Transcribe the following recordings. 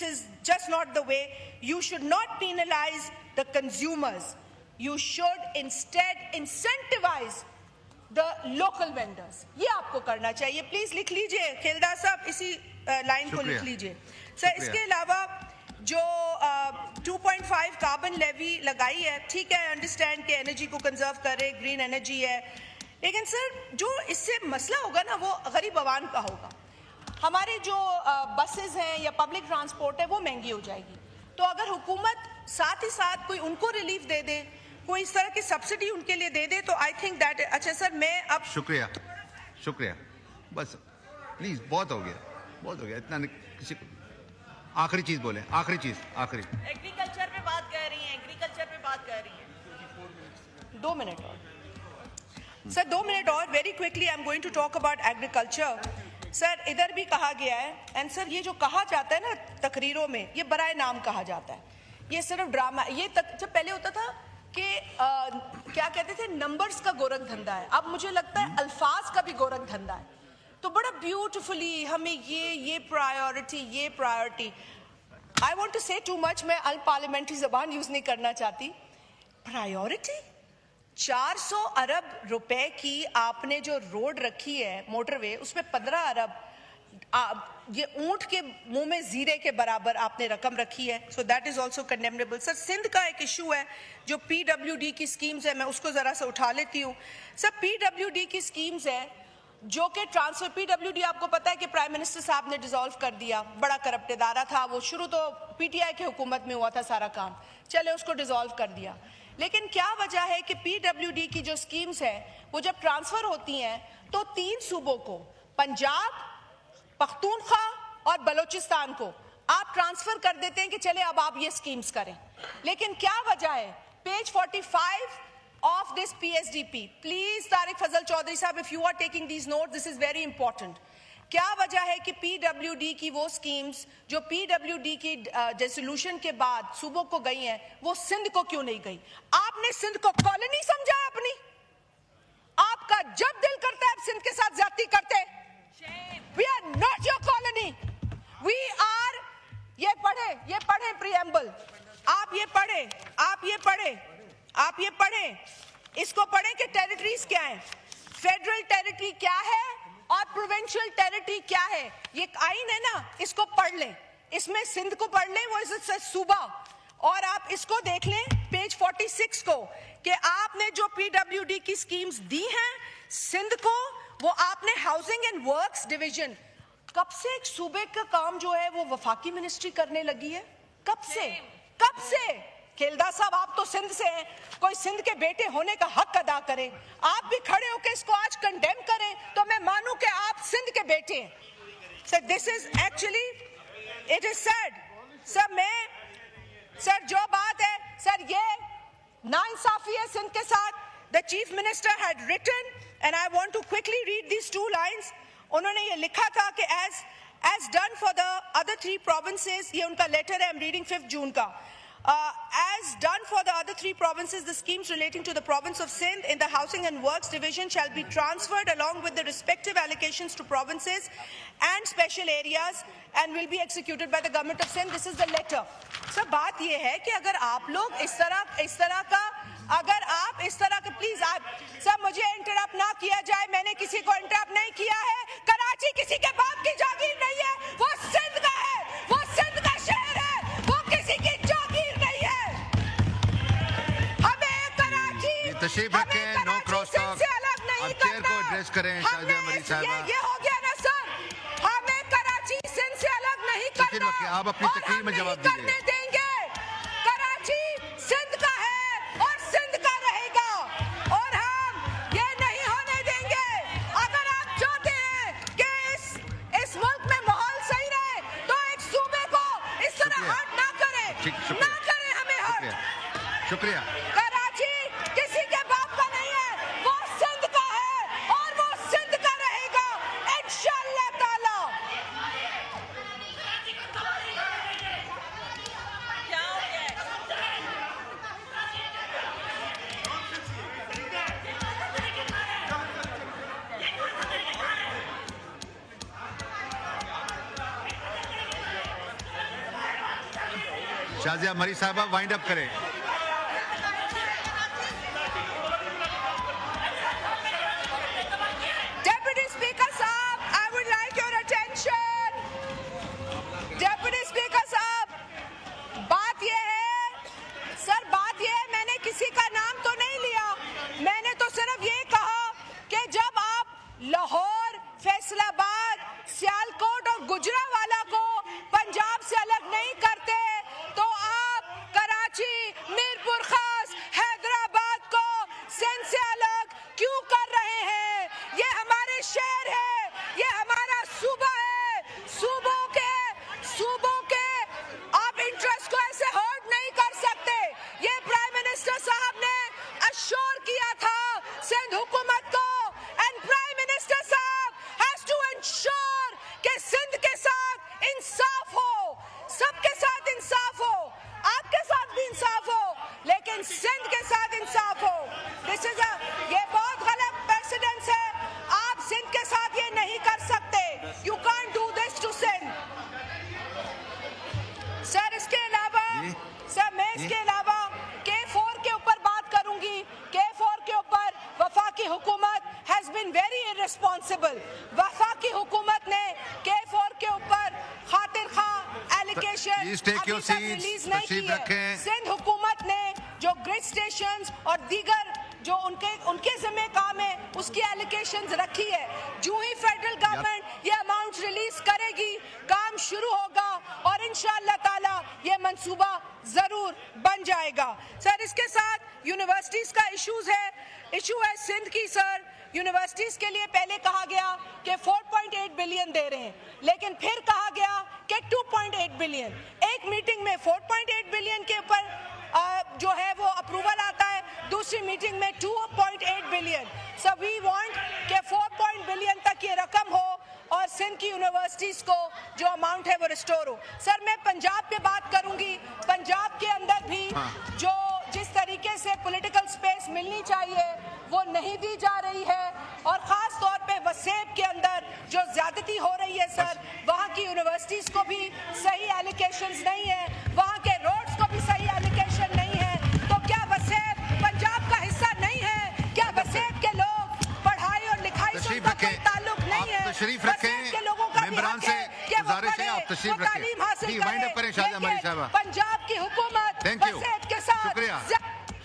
is just not the way. You should not penalize the consumers. You should instead incentivize the local vendors. ये आपको करना चाहिए. Please लिख लीजिए खेलदार साहब, इसी लाइन को लिख लीजिए. सर इसके अलावा जो 2.5 कार्बन लेवी लगाई है, ठीक है, अंडरस्टैंड कि एनर्जी को कंजर्व करे, ग्रीन एनर्जी है, लेकिन सर जो इससे मसला होगा ना वो गरीब आवाम का होगा. हमारे जो बसेस हैं या पब्लिक ट्रांसपोर्ट है वो महंगी हो जाएगी. तो अगर हुकूमत साथ ही साथ कोई उनको रिलीफ दे दे, कोई इस तरह की सब्सिडी उनके लिए दे दे, तो आई थिंक दैट. अच्छा सर मैं अब शुक्रिया बस प्लीज, बहुत हो गया इतना. किसी आखिरी चीज बोले, आखिरी एग्रीकल्चर पे बात कर रही हैं. 2 मिनट और सर, 2 मिनट और. Very quickly I am going to talk about agriculture. Sir इधर भी कहा गया है, एंड सर ये जो कहा जाता है ना तकरीरों में, ये बराए नाम कहा जाता है. ये सिर्फ ड्रामा. ये जब पहले होता था कि क्या कहते थे, नंबर्स का गोरख धंधा है. अब मुझे लगता है अल्फाज का भी गोरख धंधा है. तो बड़ा ब्यूटिफुली हमें ये प्रायोरिटी. आई वॉन्ट टू से टू मच, मैं अनपार्लियामेंट्री जबान यूज नहीं करना चाहती. प्रायोरिटी 400 अरब रुपए की आपने जो रोड रखी है मोटरवे, उसमें 15 अरब ये ऊंट के मुंह में जीरे के बराबर आपने रकम रखी है. So that is also condemnable. Sir Sindh का एक इशू है जो PWD की स्कीम्स है, मैं उसको जरा सा उठा लेती हूँ. सर PWD की स्कीम्स है जो कि ट्रांसफर, PWD आपको पता है कि प्राइम मिनिस्टर साहब ने डिसॉल्व कर दिया. बड़ा करप्ट इदारा था वो, शुरू तो PTI की हुकूमत में हुआ था सारा काम, चले उसको डिसॉल्व कर दिया. लेकिन क्या वजह है कि PWD की जो स्कीम्स है वो जब ट्रांसफर होती हैं तो 3 सूबों को, पंजाब, पख्तूनख्वा और बलोचिस्तान को आप ट्रांसफर कर देते हैं कि चले अब आप ये स्कीम्स करें. लेकिन क्या वजह है? Page 45 of this PSDP. Please Tariq Fazal Chaudhary साहब, if you are taking these notes, this is very important. क्या वजह है कि PWD की वो स्कीम्स जो PWD की डिसोल्यूशन के बाद सूबों को गई हैं, वो सिंध को क्यों नहीं गई? आपने सिंध को कॉलोनी समझा है अपनी? आपका जब दिल करता है आप सिंध के साथ ज्यादती करते. We are not your colony. We are, ये पढ़े प्रीएम्बल. आप ये पढ़ें, इसको पढ़ें कि टेरिटरीज क्या हैं, फेडरल टेरिटरी क्या है और प्रोविंशियल टेरिटरी क्या है. ये आइन है ना, इसको पढ़ लें. इसमें सिंध को पढ़ लें, वो इस सूबा, और आप इसको देख लें पेज 46 को कि आपने जो PWD की स्कीम्स दी हैं सिंध को, वो आपने हाउसिंग एंड वर्क्स डिवीजन. कब से एक सूबे का काम जो है वो वफाकी मिनिस्ट्री करने लगी है? कब से? खेलदा साहब आप तो सिंध से हैं, कोई सिंध के बेटे होने का हक अदा करे. आप भी खड़े होकर इसको आज कंडेम करें तो मैं मानूं कि आप सिंध के बेटे हैं. Sir this is actually, it is sad. Sir जो बात है सर, ये नाइंसाफी है सिंध के साथ. The chief minister had written, and I want to quickly read these 2 lines. उन्होंने ये लिखा था कि as done for the other 3 provinces, ये उनका लेटर है, आई एम रीडिंग 5 जून का. As done for the other 3 provinces, the schemes relating to the province of Sindh in the Housing and Works Division shall be transferred along with the respective allocations to provinces and special areas and will be executed by the government of Sindh. This is the letter. Sir बात ये है कि अगर आप लोग इस तरह का प्लीज आप सर, मुझे इंटरप्ट ना किया जाए. मैंने किसी को इंटरप्ट नहीं किया है. कराची किसी के बाप की जागीर नहीं है, वो सिंध का है, वो सिंध का शहर है, वो किसी की जागीर नहीं है. हमें कराची, तशरीफ रखें, नो क्रॉस टॉक. अब चेयर को एड्रेस करें शाजिया मरीज साहबा. ये हो गया ना सर, हमें कराची सिंध से अलग नहीं करना. आप अपनी तकरीर में जवाब दीजिए. देंगे. कराची सिंध का है और सिंध का रहेगा, और हम ये नहीं होने देंगे. अगर आप चाहते हैं कि इस मुल्क में माहौल सही रहे तो एक सूबे को इस तरह हर्ट ना करें हमें हर्ट. शुक्रिया. कराची किसी के बाप का नहीं है, वो सिंध का है और वो सिंध का रहेगा इंशाअल्लाह ताला. क्या हो गया? शाजिया मरी साहबा वाइंड अप करें। Deputy Speaker साहब, I would like your attention. Deputy Speaker साहब, बात ये है, सर बात ये है, मैंने किसी का नाम तो नहीं लिया, मैंने तो सिर्फ ये कहा कि जब आप लाहौर, फैसलाबाद, सियालकोट और गुजरांवाला को पंजाब से अलग नहीं करते तो आप कराची, मीरपुर खास, हैदराबाद को सिंध से अलग क्यों कर रहे हैं? ये हमारे शहर है, ये हमारा सूबा है, सूबों के आप इंटरेस्ट को ऐसे हर्ट नहीं कर सकते। ये प्राइम मिनिस्टर साहब ने अश्योर किया था सिंध हुकूमत को, एंड प्राइम मिनिस्टर साहब हैज टू इंश्योर कि सिंध के साथ इंसाफ हो, सबके साथ इंसाफ हो, आपके साथ भी इंसाफ हो, लेकिन सिंध के साथ इंसाफ हो। ये बहुत गलत प्रेसिडेंस है, आप सिंध के साथ ये नहीं कर सकते। You can't do this to Sindh. Sir इसके अलावा इसके अलावा K4 के ऊपर बात करूंगी। K4 के ऊपर वफाकी हुकूमत हैज बीन वेरी इररिस्पॉन्सिबल। वफाकी हुकूमत ने K4 के ऊपर खातिर खा एलिगेशन रिलीज नहीं की है। सिंध हुकूमत ने जो ग्रिड स्टेशंस और दीगर जो उनके जिम्मे काम है उसकी एलिगेशंस रखी है। जो ही फेडरल गवर्नमेंट ये अमाउंट रिलीज करेगी, काम शुरू होगा और इंशाअल्लाह ताला ये मंसूबा जरूर बन जाएगा। सर इसके साथ यूनिवर्सिटीज का इशू है सिंध की। सर यूनिवर्सिटीज के लिए पहले कहा गया कि 4.8 बिलियन दे रहे हैं, लेकिन फिर कहा गया कि 2.8 बिलियन। एक मीटिंग में 4.8 बिलियन के ऊपर जो है वो अप्रूवल आता है, दूसरी मीटिंग में 2.8 बिलियन। सो वी वांट कि 4 बिलियन तक ये रकम हो और सिंध की यूनिवर्सिटीज को जो अमाउंट है वो रिस्टोर हो। सर मैं पंजाब पे बात करूंगी। पंजाब के अंदर भी जो जिस तरीके से पॉलिटिकल स्पेस मिलनी चाहिए वो नहीं दी जा रही है, और खास तौर पे वसेब के अंदर जो ज्यादती हो रही है सर, वहाँ की यूनिवर्सिटीज को भी सही एलोकेशंस नहीं है, वहाँ के रोड्स को भी सही एलोकेशन नहीं है। तो क्या वसेब पंजाब का हिस्सा नहीं है? क्या वसेब के लोग पढ़ाई और लिखाई से उनका कोई ताल्लुक नहीं है? तशरीफ रखें, मेंबरान से गुजारिश है आप तशरीफ रखें। वाइंड अप करें शाजिया मरी साहबा। पंजाब की हुकूमत वसेब के साथ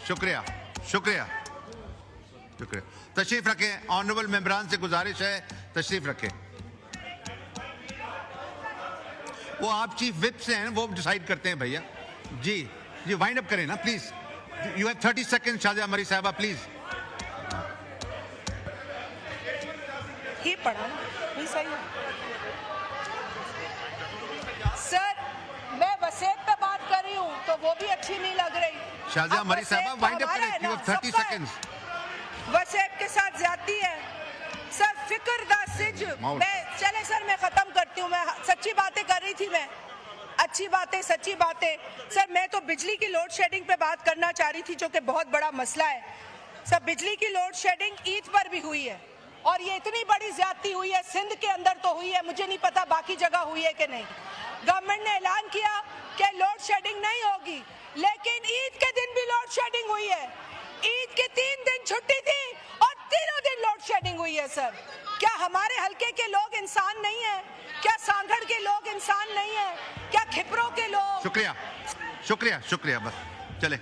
शुक्रिया। तशरीफ रखें, ऑनरेबल मेंबरान से गुजारिश है तशरीफ रखें। वो आप चीफ विप से हैं, वो डिसाइड करते हैं भैया। जी वाइंड अप करें ना please. You have 30 second Shazia मरी साहबा प्लीज। ही पढ़ा नहीं सही। सर मैं वसेब पे बात कर रही हूँ तो वो भी अच्छी नहीं लग रही। शाजिया मरी साहबा वाइंड अप करें, यू हैव 30 सेकंड्स। वसेब के साथ ज्यादती है सर। फिक्र दा सिज चले सर मैं खत्म करती हूँ। मैं सच्ची बातें कर रही थी, मैं अच्छी बातें सच्ची बातें। सर मैं तो बिजली की लोड शेडिंग पे बात करना चाह रही थी, जो कि बहुत बड़ा मसला है। सर बिजली की लोड शेडिंग ईद पर भी हुई है, और ये इतनी बड़ी ज्यादती हुई है, सिंध के अंदर तो हुई है, मुझे नहीं पता बाकी जगह हुई है कि नहीं। गवर्नमेंट ने ऐलान किया कि लोड शेडिंग नहीं होगी, लेकिन ईद के दिन भी लोड शेडिंग हुई है। ईद के 3 दिन छुट्टी थी और तीनों दिन लोड शेडिंग हुई है। सर क्या हमारे हलके के लोग इंसान नहीं है? क्या सांगड़ के लोग इंसान नहीं है? क्या खिपरों के लोग? शुक्रिया बस चले।